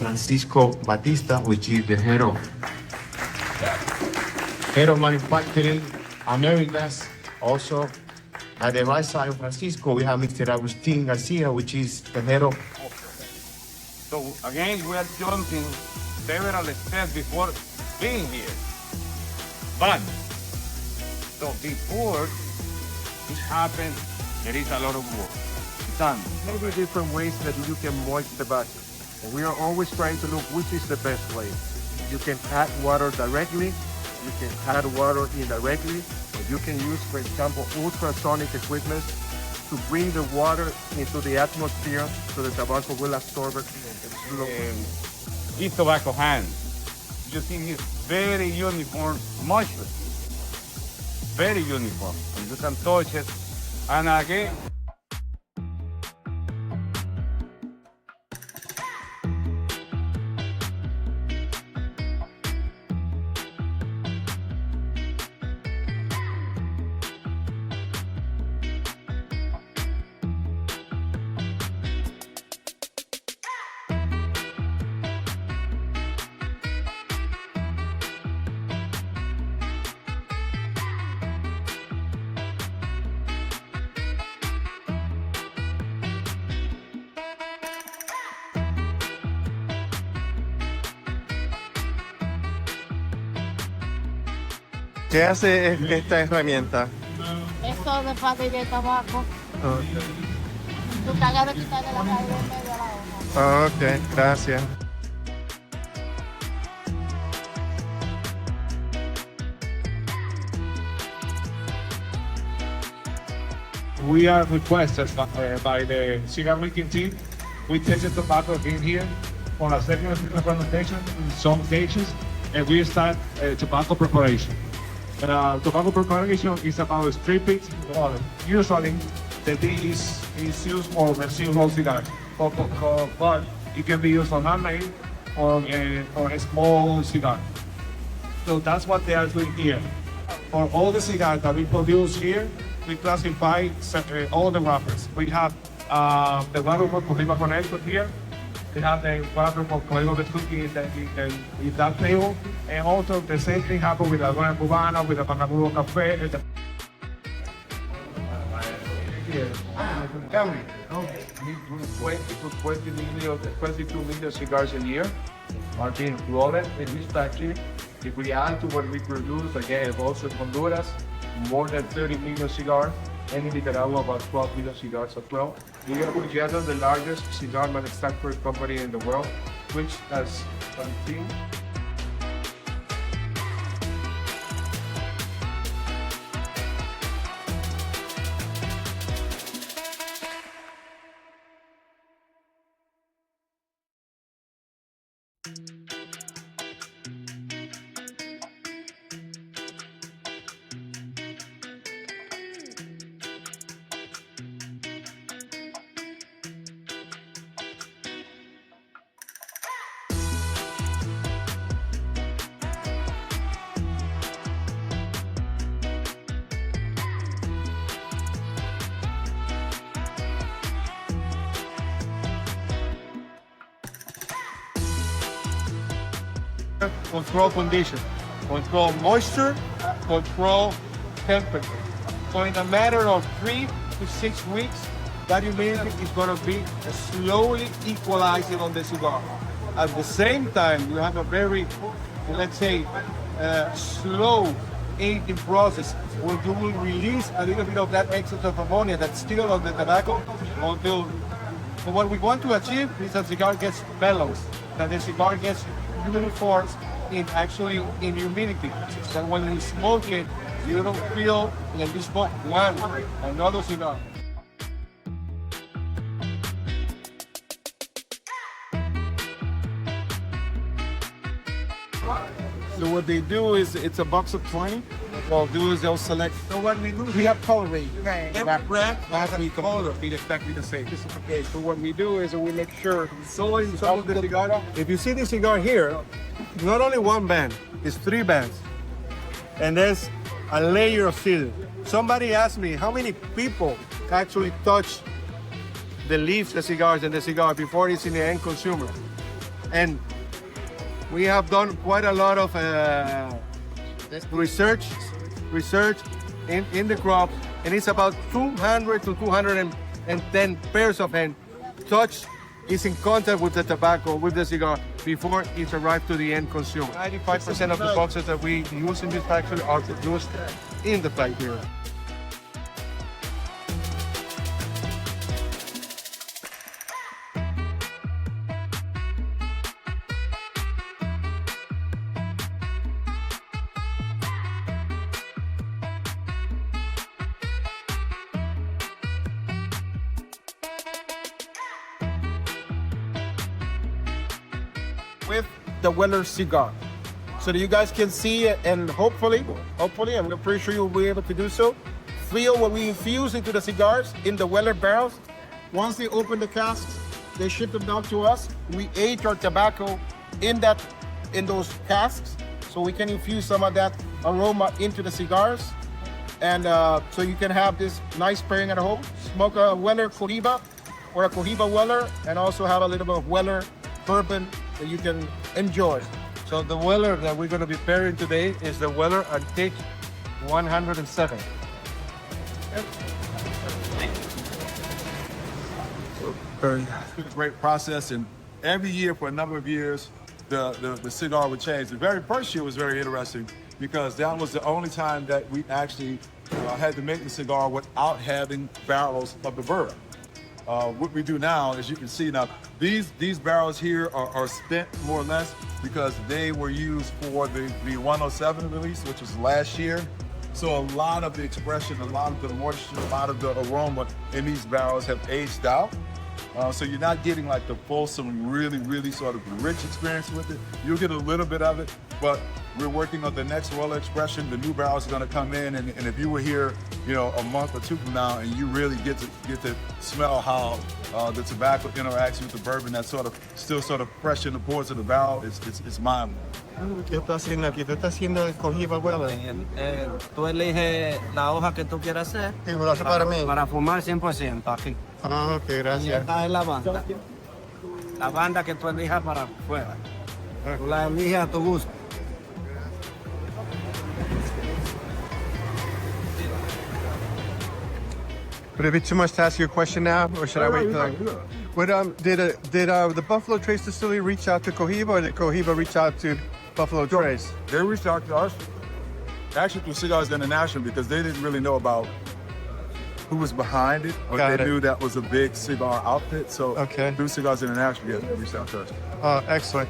Francisco Batista, which is the head of manufacturing Americas. Also, at the right side of Francisco, we have Mr. Agustin Garcia, which is the head of. So again, we are jumping several steps before being here. But, so before it happens, there is a lot of work done. Maybe different ways that you can moist the tobacco. And we are always trying to look which is the best way. You can add water directly, you can add water indirectly, or you can use, for example, ultrasonic equipment to bring the water into the atmosphere so the tobacco will absorb it. This tobacco hand, you think it's very uniform moisture. Very uniform. And you can touch it. And again, ¿Qué hace esta herramienta? Esto de parte de tabaco. Tú te agarras y quitarle la calle en medio de la hoja. Ok, gracias. We are requested by the cigar making team. We tested tobacco in here for a second fermentation in some stages, and we start tobacco preparation. Tobacco preparation is about stripping. Usually, the tea is used for single cigars, but it can be used on handmade or a small cigar. So that's what they are doing here. For all the cigars that we produce here, we classify all the wrappers. We have the wrapper for Cohiba connected here. We have the wrapper for Cohiba that's cooking in that table. And also the same thing happened with the Gloria Cuba, with the Macanudo Cafe. We put 22 million cigars a year are being rolled in this factory. If we add to what we produce, again, also in Honduras, more than 30 million cigars, and in Nicaragua, about 12 million cigars as well. We are together the largest cigar manufacturing company in the world, which has something. Control condition, control moisture, control temperature. So in a matter of 3 to 6 weeks, that humidity is going to be slowly equalizing on the cigar. At the same time, you have a very, let's say, slow aging process where you will release a little bit of that excess of ammonia that's still on the tobacco until. So what we want to achieve is that the cigar gets mellow, that the cigar gets uniform in humidity. That when you smoke it, you don't feel like you smoke another cigar. So what they do is, it's a box of 20. What they'll do is they'll select. So what we do, we have coloring. That brand has to be color, be exactly the same. Okay, so what we do is we make sure some of the cigar. If you see the cigar here, not only one band, it's 3 bands. And there's a layer of seal. Somebody asked me how many people actually touch the leaves, the cigars, and the cigar before it's in the end consumer. And we have done quite a lot of research in the crop, and it's about 200 to 210 pairs of hands touch is in contact with the tobacco, with the cigar, before it arrives to the end consumer. 95% of the boxes that we use in this factory are produced in the factory. With the Weller cigar, so that you guys can see it, and hopefully, and we're pretty sure you'll be able to do so, feel what we infuse into the cigars in the Weller barrels. Once they open the casks, they ship them down to us. We age our tobacco in those casks, so we can infuse some of that aroma into the cigars, and so you can have this nice pairing at home. Smoke a Weller Cohiba or a Cohiba Weller, and also have a little bit of Weller bourbon that you can enjoy. So the Weller that we're going to be pairing today is the Weller Antique 107. It's been a great process, and every year for a number of years, the cigar would change. The very first year was very interesting because that was the only time that we actually had to make the cigar without having barrels of the bourbon. What we do now, as you can see now, these barrels here are spent more or less because they were used for the 107 release, which was last year. So a lot of the expression, a lot of the moisture, a lot of the aroma in these barrels have aged out. So you're not getting like the fulsome, really sort of rich experience with it. You'll get a little bit of it, but we're working on the next Weller expression. The new barrels are going to come in, and if you were here, a month or two from now, and you really get to smell how the tobacco interacts with the bourbon, that's still sort of fresh in the pores of the barrel, it's mind-blowing. ¿Qué está haciendo aquí? Tú estás haciendo el Cohiba Weller. Tú eliges la hoja que tú quieras hacer. Sí, me lo hace para mí. Para fumar 100% aquí. Ah, ok, Y gracias. esta es la banda. La banda que tú elijas para afuera. Tú la eliges a tu gusto. Would it be too much to ask you a question now, or should I wait till? What did the Buffalo Trace Distillery reach out to Cohiba, or did Cohiba reach out to Buffalo Trace? They reached out to us, actually through Cigars International, because they didn't really know about who was behind it, but they knew that was a big cigar outfit. So through Cigars International, yeah, they reached out to us. Excellent.